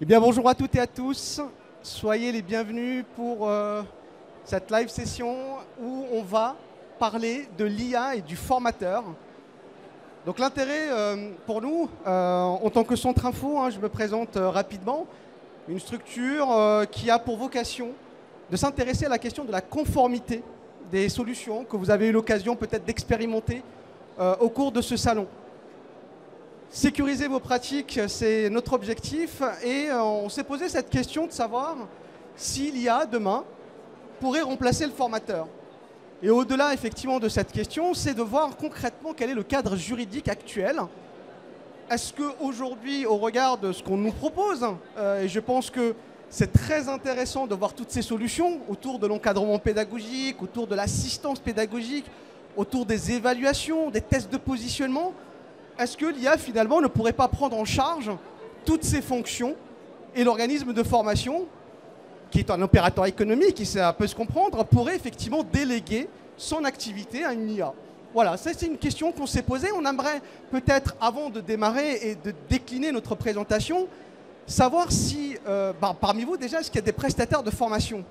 Eh bien, bonjour à toutes et à tous. Soyez les bienvenus pour cette live session où on va parler de l'IA et du formateur. Donc l'intérêt pour nous, en tant que Centre Info, je me présente rapidement, une structure qui a pour vocation de s'intéresser à la question de la conformité des solutions que vous avez eu l'occasion peut-être d'expérimenter au cours de ce salon. Sécuriser vos pratiques, c'est notre objectif et on s'est posé cette question de savoir si l'IA, demain, pourrait remplacer le formateur. Et au-delà, effectivement, de cette question, c'est de voir concrètement quel est le cadre juridique actuel. Est-ce qu'aujourd'hui, au regard de ce qu'on nous propose, et je pense que c'est très intéressant de voir toutes ces solutions autour de l'encadrement pédagogique, autour de l'assistance pédagogique, autour des évaluations, des tests de positionnement, est-ce que l'IA, finalement, ne pourrait pas prendre en charge toutes ces fonctions et l'organisme de formation, qui est un opérateur économique, qui ça peut se comprendre, pourrait effectivement déléguer son activité à une IA? Voilà, ça c'est une question qu'on s'est posée. On aimerait peut-être, avant de démarrer et de décliner notre présentation, savoir si, parmi vous déjà, est-ce qu'il y a des prestataires de formation?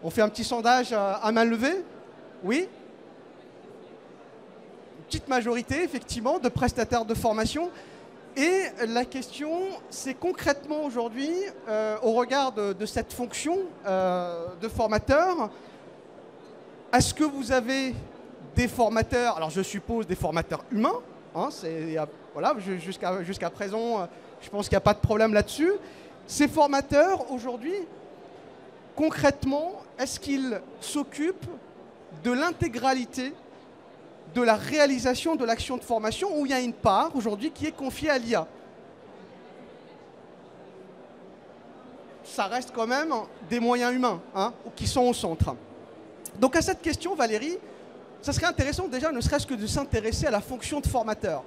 On fait un petit sondage à main levée? Oui? Petite majorité, effectivement, de prestataires de formation. Et la question, c'est concrètement aujourd'hui, au regard de cette fonction de formateur, est-ce que vous avez des formateurs, alors je suppose des formateurs humains, voilà, jusqu'à présent, je pense qu'il n'y a pas de problème là-dessus. Ces formateurs, aujourd'hui, concrètement, est-ce qu'ils s'occupent de l'intégralité de la réalisation de l'action de formation, où il y a une part aujourd'hui qui est confiée à l'IA? Ça reste quand même des moyens humains qui sont au centre. Donc à cette question, Valérie, ça serait intéressant déjà, ne serait-ce que de s'intéresser à la fonction de formateur.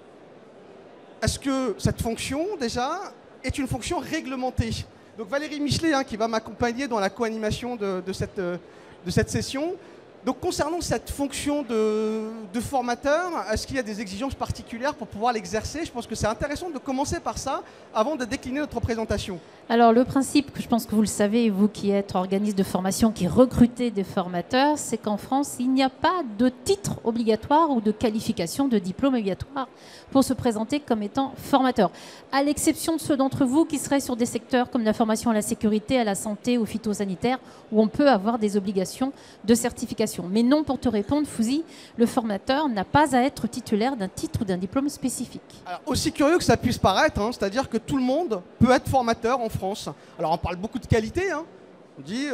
Est-ce que cette fonction, déjà, est une fonction réglementée? Donc Valérie Michelet, qui va m'accompagner dans la co-animation de cette session. Donc concernant cette fonction de formateur, est-ce qu'il y a des exigences particulières pour pouvoir l'exercer? Je pense que c'est intéressant de commencer par ça avant de décliner notre présentation. Alors le principe, je pense que vous le savez, vous qui êtes organisme de formation, qui recrutez des formateurs, c'est qu'en France, il n'y a pas de titre obligatoire ou de qualification de diplôme obligatoire pour se présenter comme étant formateur. À l'exception de ceux d'entre vous qui seraient sur des secteurs comme la formation à la sécurité, à la santé, au phytosanitaire, où on peut avoir des obligations de certification. Mais non, pour te répondre, Fouzi, le formateur n'a pas à être titulaire d'un titre ou d'un diplôme spécifique. Alors, aussi curieux que ça puisse paraître, c'est-à-dire que tout le monde peut être formateur en France. Alors on parle beaucoup de qualité, on dit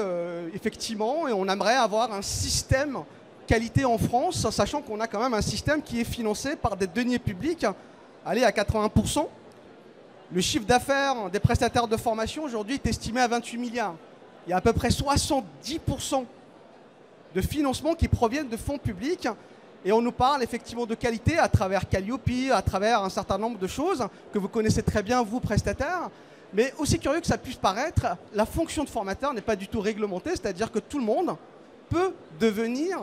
effectivement, et on aimerait avoir un système qualité en France, sachant qu'on a quand même un système qui est financé par des deniers publics, allez, à 80%. Le chiffre d'affaires des prestataires de formation aujourd'hui est estimé à 28 milliards. Il y a à peu près 70% de financements qui proviennent de fonds publics. Et on nous parle effectivement de qualité à travers Calliope, à travers un certain nombre de choses que vous connaissez très bien, vous, prestataires. Mais aussi curieux que ça puisse paraître, la fonction de formateur n'est pas du tout réglementée, c'est-à-dire que tout le monde peut devenir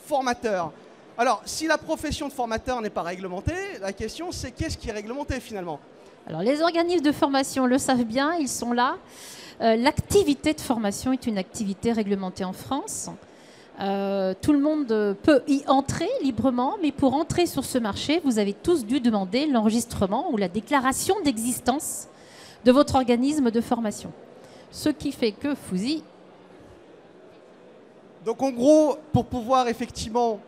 formateur. Alors, si la profession de formateur n'est pas réglementée, la question c'est qu'est-ce qui est réglementé finalement? Alors, les organismes de formation le savent bien, ils sont là. L'activité de formation est une activité réglementée en France. Tout le monde peut y entrer librement, mais pour entrer sur ce marché, vous avez tous dû demander l'enregistrement ou la déclaration d'existence de votre organisme de formation. Ce qui fait que Fouzi... Donc en gros, pour pouvoir effectivement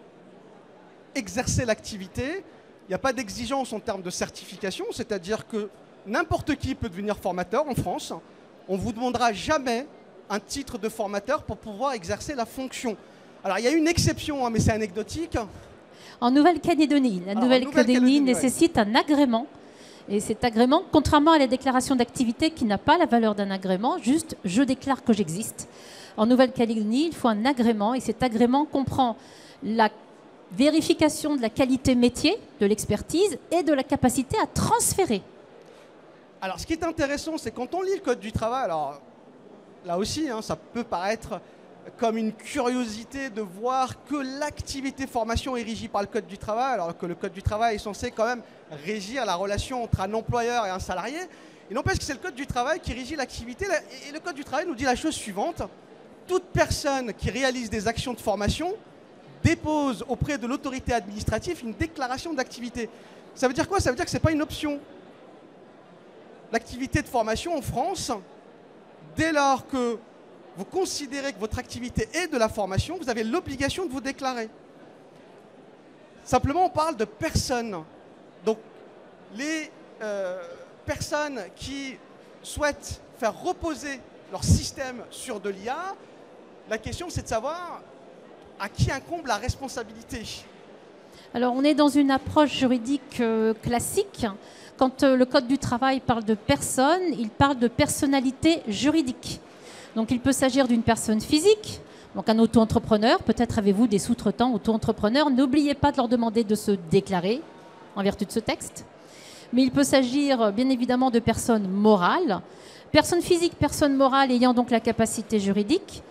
exercer l'activité, il n'y a pas d'exigence en termes de certification, c'est-à-dire que n'importe qui peut devenir formateur en France. On ne vous demandera jamais un titre de formateur pour pouvoir exercer la fonction. Alors il y a une exception, mais c'est anecdotique. En Nouvelle-Calédonie, la Nouvelle-Calédonie nécessite un agrément. Et cet agrément, contrairement à la déclaration d'activité qui n'a pas la valeur d'un agrément, juste je déclare que j'existe. En Nouvelle-Calédonie, il faut un agrément et cet agrément comprend la vérification de la qualité métier, de l'expertise et de la capacité à transférer. Alors ce qui est intéressant, c'est quand on lit le Code du travail, alors là aussi, ça peut paraître comme une curiosité de voir que l'activité formation est régie par le Code du travail, alors que le Code du travail est censé quand même régir la relation entre un employeur et un salarié. Il n'empêche que c'est le Code du travail qui régit l'activité. Et le Code du travail nous dit la chose suivante. Toute personne qui réalise des actions de formation dépose auprès de l'autorité administrative une déclaration d'activité. Ça veut dire quoi? Ça veut dire que ce n'est pas une option. L'activité de formation en France, dès lors que vous considérez que votre activité est de la formation, vous avez l'obligation de vous déclarer. Simplement, on parle de personnes. Donc, les personnes qui souhaitent faire reposer leur système sur de l'IA, la question c'est de savoir à qui incombe la responsabilité. Alors, on est dans une approche juridique classique. Quand le Code du travail parle de personne, il parle de personnalité juridique. Donc, il peut s'agir d'une personne physique, donc un auto-entrepreneur. Peut-être avez-vous des sous-traitants auto-entrepreneurs. N'oubliez pas de leur demander de se déclarer en vertu de ce texte. Mais il peut s'agir bien évidemment de personnes morales. Personnes physiques, personnes morales ayant donc la capacité juridique.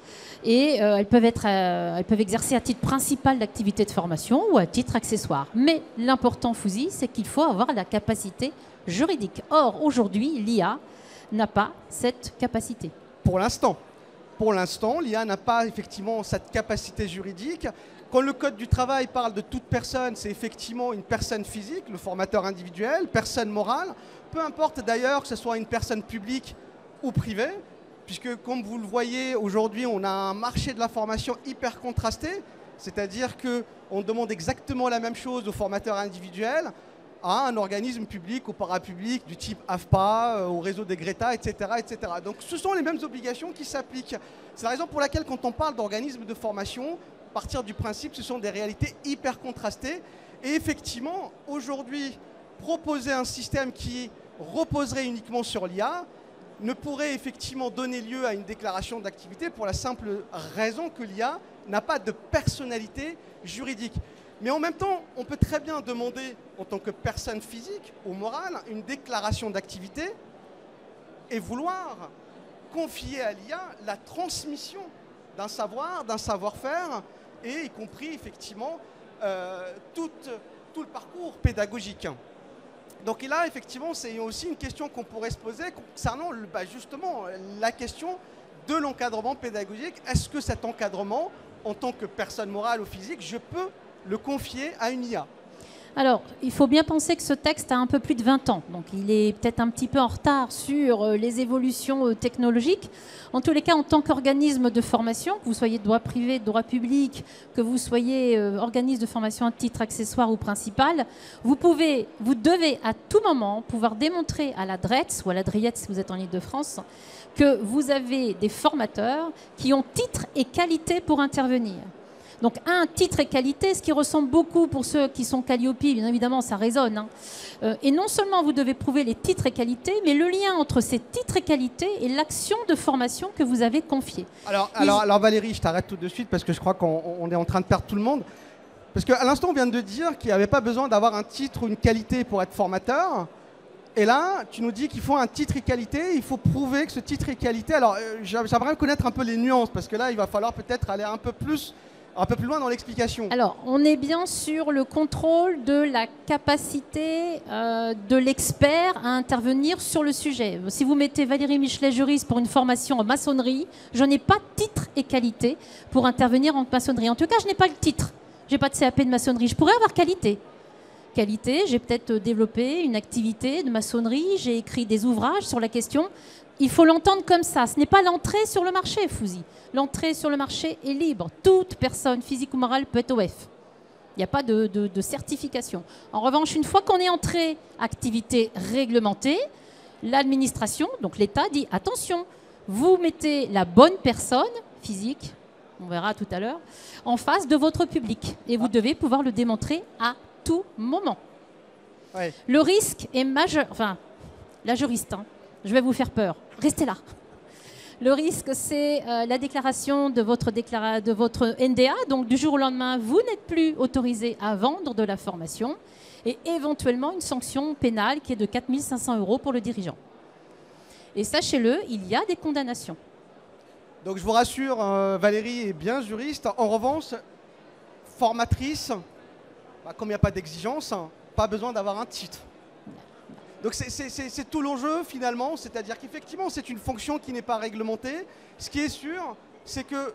Et elles peuvent exercer à titre principal l'activité de formation ou à titre accessoire. Mais l'important, Fouzi, c'est qu'il faut avoir la capacité juridique. Or, aujourd'hui, l'IA n'a pas cette capacité. Pour l'instant, l'IA n'a pas effectivement cette capacité juridique. Quand le Code du travail parle de toute personne, c'est effectivement une personne physique, le formateur individuel, personne morale, peu importe d'ailleurs que ce soit une personne publique ou privée, puisque comme vous le voyez, aujourd'hui, on a un marché de la formation hyper contrasté, c'est-à-dire qu'on demande exactement la même chose aux formateurs individuels à un organisme public ou parapublic du type AFPA, au réseau des Greta, etc., etc. Donc ce sont les mêmes obligations qui s'appliquent. C'est la raison pour laquelle quand on parle d'organismes de formation, partir du principe, ce sont des réalités hyper contrastées. Et effectivement, aujourd'hui, proposer un système qui reposerait uniquement sur l'IA ne pourrait effectivement donner lieu à une déclaration d'activité pour la simple raison que l'IA n'a pas de personnalité juridique. Mais en même temps, on peut très bien demander, en tant que personne physique ou morale, une déclaration d'activité et vouloir confier à l'IA la transmission d'un savoir, d'un savoir-faire, et y compris effectivement tout le parcours pédagogique. Donc là, effectivement, c'est aussi une question qu'on pourrait se poser concernant justement la question de l'encadrement pédagogique. Est-ce que cet encadrement, en tant que personne morale ou physique, je peux le confier à une IA? Alors, il faut bien penser que ce texte a un peu plus de 20 ans, donc il est peut-être un petit peu en retard sur les évolutions technologiques. En tous les cas, en tant qu'organisme de formation, que vous soyez de droit privé, de droit public, que vous soyez organisme de formation à titre accessoire ou principal, vous devez à tout moment pouvoir démontrer à la DREETS ou à la DRIETS si vous êtes en Île-de-France que vous avez des formateurs qui ont titre et qualité pour intervenir. Donc, titre et qualité, ce qui ressemble beaucoup pour ceux qui sont Calliope, bien évidemment, ça résonne. Hein. Et non seulement vous devez prouver les titres et qualités, mais le lien entre ces titres et qualités et l'action de formation que vous avez confiée. Alors Valérie, je t'arrête tout de suite parce que je crois qu'on est en train de perdre tout le monde. Parce qu'à l'instant, on vient de dire qu'il n'y avait pas besoin d'avoir un titre ou une qualité pour être formateur. Et là, tu nous dis qu'il faut un titre et qualité, il faut prouver que ce titre et qualité... Alors, j'aimerais connaître un peu les nuances, parce que là, il va falloir peut-être aller un peu plus loin dans l'explication. Alors, on est bien sur le contrôle de la capacité de l'expert à intervenir sur le sujet. Si vous mettez Valérie Michelet, juriste, pour une formation en maçonnerie, je n'ai pas titre et qualité pour intervenir en maçonnerie. En tout cas, je n'ai pas le titre. Je n'ai pas de CAP de maçonnerie. Je pourrais avoir qualité. Qualité, j'ai peut-être développé une activité de maçonnerie, j'ai écrit des ouvrages sur la question. Il faut l'entendre comme ça. Ce n'est pas l'entrée sur le marché, Fouzi. L'entrée sur le marché est libre. Toute personne physique ou morale peut être OF. Il n'y a pas de certification. En revanche, une fois qu'on est entré activité réglementée, l'administration, donc l'État, dit attention, vous mettez la bonne personne physique, on verra tout à l'heure, en face de votre public. Et vous devez pouvoir le démontrer à tout moment. Ouais. Le risque est majeur. Enfin, la juriste, hein, je vais vous faire peur. Restez là. Le risque, c'est la déclaration de votre NDA. Donc, du jour au lendemain, vous n'êtes plus autorisé à vendre de la formation et éventuellement une sanction pénale qui est de 4 500 € pour le dirigeant. Et sachez-le, il y a des condamnations. Donc, je vous rassure, Valérie est bien juriste. En revanche, formatrice, comme il n'y a pas d'exigence, pas besoin d'avoir un titre. Donc c'est tout l'enjeu finalement, c'est-à-dire qu'effectivement c'est une fonction qui n'est pas réglementée. Ce qui est sûr, c'est que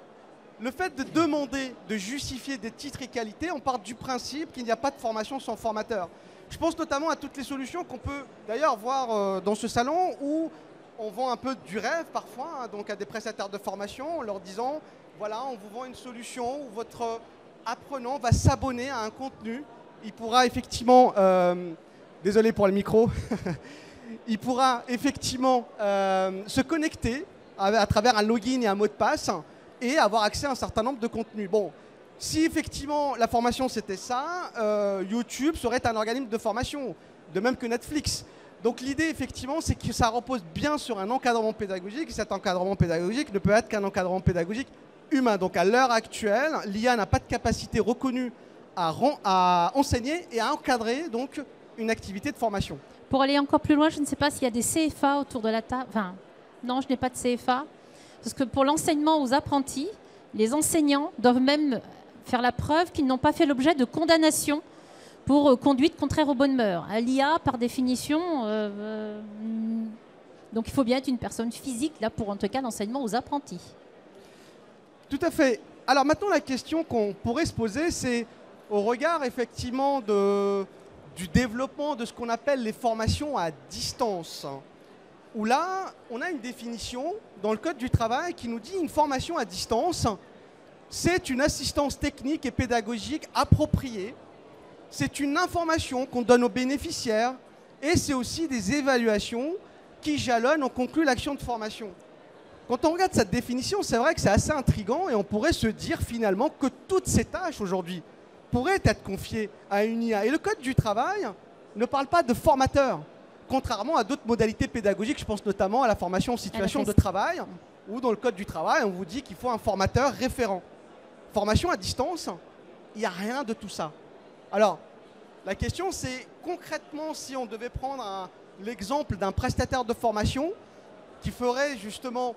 le fait de demander, de justifier des titres et qualités, on part du principe qu'il n'y a pas de formation sans formateur. Je pense notamment à toutes les solutions qu'on peut d'ailleurs voir dans ce salon où on vend un peu du rêve parfois, hein, donc à des prestataires de formation en leur disant voilà, on vous vend une solution où votre apprenant va s'abonner à un contenu. Il pourra effectivement, désolé pour le micro, il pourra effectivement se connecter à travers un login et un mot de passe et avoir accès à un certain nombre de contenus. Bon, si effectivement la formation c'était ça, YouTube serait un organisme de formation, de même que Netflix. Donc l'idée effectivement c'est que ça repose bien sur un encadrement pédagogique. Cet encadrement pédagogique ne peut être qu'un encadrement pédagogique humain. Donc à l'heure actuelle, l'IA n'a pas de capacité reconnue à enseigner et à encadrer donc une activité de formation. Pour aller encore plus loin, je ne sais pas s'il y a des CFA autour de la table. Enfin, non, je n'ai pas de CFA. Parce que pour l'enseignement aux apprentis, les enseignants doivent même faire la preuve qu'ils n'ont pas fait l'objet de condamnation pour conduite contraire aux bonnes mœurs. À l'IA, par définition, donc il faut bien être une personne physique là pour en tout cas l'enseignement aux apprentis. Tout à fait. Alors maintenant, la question qu'on pourrait se poser, c'est au regard effectivement du développement de ce qu'on appelle les formations à distance, où là, on a une définition dans le Code du travail qui nous dit une formation à distance, c'est une assistance technique et pédagogique appropriée, c'est une information qu'on donne aux bénéficiaires et c'est aussi des évaluations qui jalonnent, on conclut l'action de formation. Quand on regarde cette définition, c'est vrai que c'est assez intriguant et on pourrait se dire finalement que toutes ces tâches aujourd'hui pourraient être confiées à une IA. Et le Code du travail ne parle pas de formateur, contrairement à d'autres modalités pédagogiques. Je pense notamment à la formation en situation de travail, où dans le Code du travail, on vous dit qu'il faut un formateur référent. Formation à distance, il n'y a rien de tout ça. Alors, la question c'est concrètement si on devait prendre l'exemple d'un prestataire de formation qui ferait justement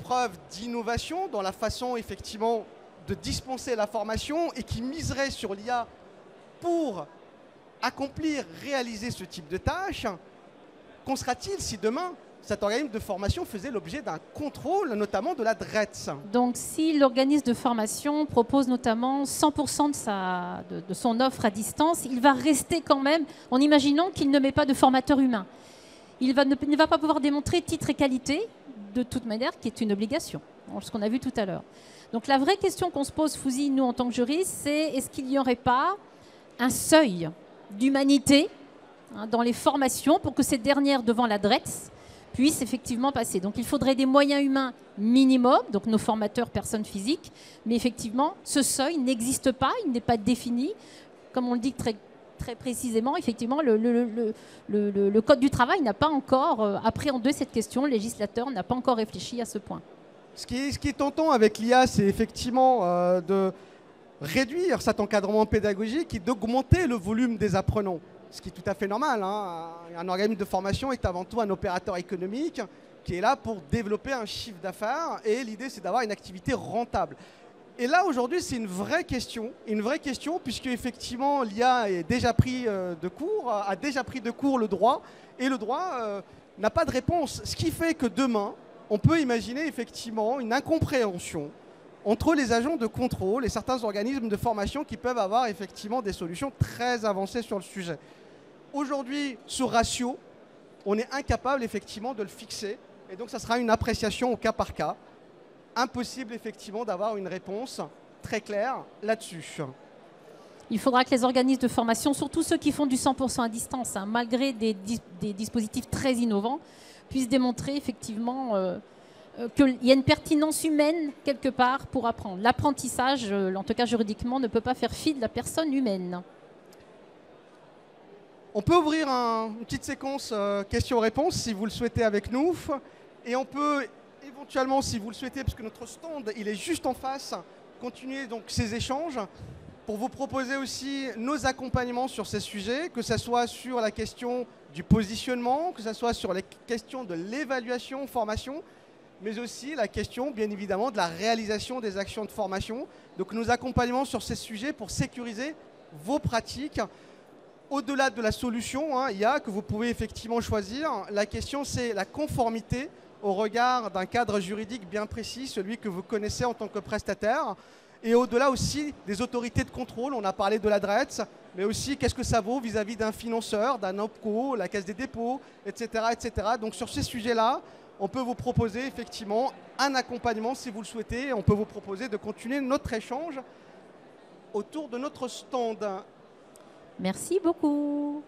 preuve d'innovation dans la façon effectivement de dispenser la formation et qui miserait sur l'IA pour accomplir, réaliser ce type de tâches, qu'en sera-t-il si demain cet organisme de formation faisait l'objet d'un contrôle, notamment de la DREETS? Donc si l'organisme de formation propose notamment 100% de son offre à distance, il va rester quand même, en imaginant qu'il ne met pas de formateur humain. Il ne va pas pouvoir démontrer titre et qualité, de toute manière, qui est une obligation, ce qu'on a vu tout à l'heure. Donc la vraie question qu'on se pose, Fouzi, nous en tant que juristes, c'est est-ce qu'il n'y aurait pas un seuil d'humanité dans les formations pour que ces dernières, devant la DREETS, puissent effectivement passer. Donc il faudrait des moyens humains minimum, donc nos formateurs, personnes physiques, mais effectivement, ce seuil n'existe pas, il n'est pas défini. Comme on le dit très précisément, effectivement, le Code du travail n'a pas encore appréhendé cette question, le législateur n'a pas encore réfléchi à ce point. Ce qui est tentant avec l'IA, c'est effectivement de réduire cet encadrement pédagogique et d'augmenter le volume des apprenants. Ce qui est tout à fait normal, hein. Un organisme de formation est avant tout un opérateur économique qui est là pour développer un chiffre d'affaires et l'idée c'est d'avoir une activité rentable. Et là aujourd'hui c'est une vraie question puisque effectivement l'IA a déjà pris de cours le droit et le droit n'a pas de réponse. Ce qui fait que demain on peut imaginer effectivement une incompréhension entre les agents de contrôle et certains organismes de formation qui peuvent avoir effectivement des solutions très avancées sur le sujet. Aujourd'hui, ce ratio, on est incapable effectivement de le fixer et donc ça sera une appréciation au cas par cas. Impossible effectivement d'avoir une réponse très claire là-dessus. Il faudra que les organismes de formation, surtout ceux qui font du 100% à distance, malgré des dispositifs très innovants, puissent démontrer effectivement qu'il y a une pertinence humaine quelque part pour apprendre. L'apprentissage, en tout cas juridiquement, ne peut pas faire fi de la personne humaine. On peut ouvrir une petite séquence questions-réponses si vous le souhaitez avec nous. Et on peut éventuellement, si vous le souhaitez, parce que notre stand il est juste en face, continuer donc ces échanges pour vous proposer aussi nos accompagnements sur ces sujets, que ce soit sur la question du positionnement, que ce soit sur les questions de l'évaluation, formation, mais aussi la question, bien évidemment, de la réalisation des actions de formation. Donc nos accompagnements sur ces sujets pour sécuriser vos pratiques. au-delà de la solution IA que vous pouvez effectivement choisir, la question c'est la conformité au regard d'un cadre juridique bien précis, celui que vous connaissez en tant que prestataire, et au-delà aussi des autorités de contrôle. On a parlé de l'ADRETS, mais aussi qu'est-ce que ça vaut vis-à-vis d'un financeur, d'un OPCO, la Caisse des dépôts, etc., etc. Donc sur ces sujets-là, on peut vous proposer effectivement un accompagnement si vous le souhaitez. On peut vous proposer de continuer notre échange autour de notre stand. Merci beaucoup.